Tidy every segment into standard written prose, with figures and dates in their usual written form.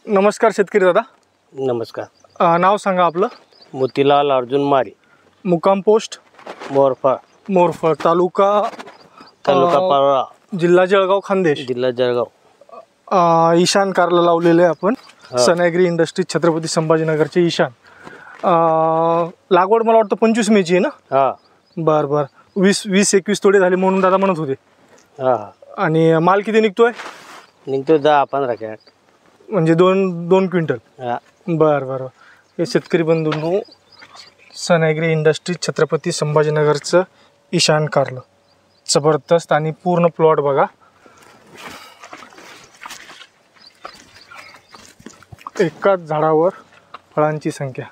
नमस्कार शेतकरी दादा. नमस्कार. नाव सांगा आपलं. मोतीलाल अर्जुन मारी, मुक्काम पोस्ट मोरफळ, तालुका परळा, जिल्हा जळगाव, खानदेश. जिल्हा जळगाव. ईशान कारला लावलेले आहे आपण. सनॅग्री इंडस्ट्री, छत्रपती संभाजीनगरचे ईशान. लागवड मला वाटतं 25 मेची आहे ना. हा. बरं 20-21 तोडे झाले म्हणून दादा म्हणत होते. हा. आणि माल किती निघतोय? निघतो 10-15 कॅरेट, म्हणजे 2 क्विंटल. हा. बरं. हे शेतकरी बंधूंनो, सनॅग्री इंडस्ट्री, छत्रपती संभाजीनगरचं ईशान कारलं जबरदस्त. आणि पूर्ण प्लॉट बघा. एकाच झाडावर फळांची संख्या,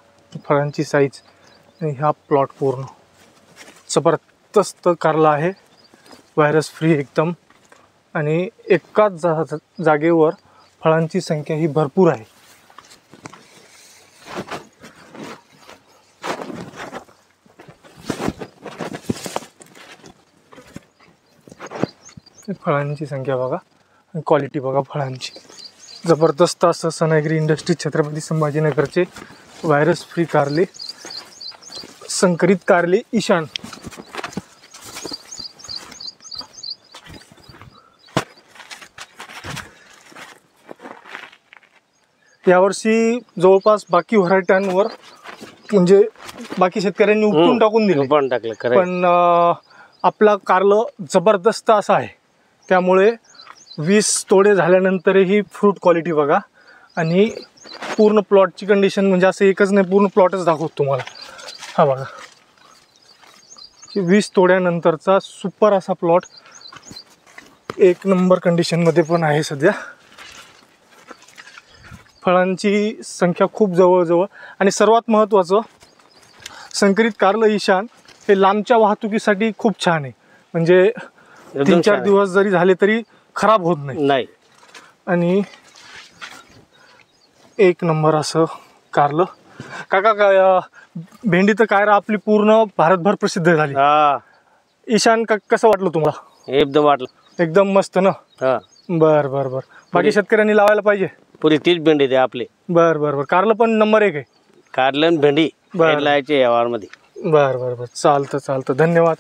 फळांची साईज, आणि हा प्लॉट पूर्ण जबरदस्त कारला आहे. व्हायरस फ्री एकदम. आणि एकाच जागेवर फळांची संख्या ही भरपूर आहे. फळांची संख्या बघा, क्वालिटी बघा फळांची. जबरदस्त असं सनॅग्री इंडस्ट्री, छत्रपती संभाजीनगरचे व्हायरस फ्री कारले, संकरित कारले ईशान. यावर्षी जवळपास बाकी व्हरायट्यांवर म्हणजे बाकी शेतकऱ्यांनी उपटून टाकून दिले, पण आपला कारलं जबरदस्त असं आहे. त्यामुळे 20 तोडे झाल्यानंतरही फ्रूट क्वालिटी बघा. आणि पूर्ण प्लॉटची कंडिशन म्हणजे असं एकच नाही, पूर्ण प्लॉटच दाखवतो तुम्हाला. हा बघा, 20 तोड्यानंतरचा सुपर असा प्लॉट, 1 नंबर कंडिशनमध्ये पण आहे सध्या. फळांची संख्या खूप जवळजवळ. आणि सर्वात महत्त्वाचं, संकरित कारलं ईशान हे लांबच्या वाहतुकीसाठी खूप छान आहे. म्हणजे 3-4 दिवस जरी झाले तरी खराब होत नाही. आणि 1 नंबर असं कारलं. काका, काय भेंडी तर काय आपली पूर्ण भारतभर प्रसिद्ध झाली. ईशान कसं वाटलं तुम्हाला? एकदम वाटलं, एकदम मस्त ना. बरं. बाकी शेतकऱ्यांनी लावायला पाहिजे. पुरी 30 भेंडी द्या आपले. बरं. कारलं पण नंबर 1 आहे. कारलं भेंडी लायचे या वारमध्ये. बरं. चालतं. धन्यवाद.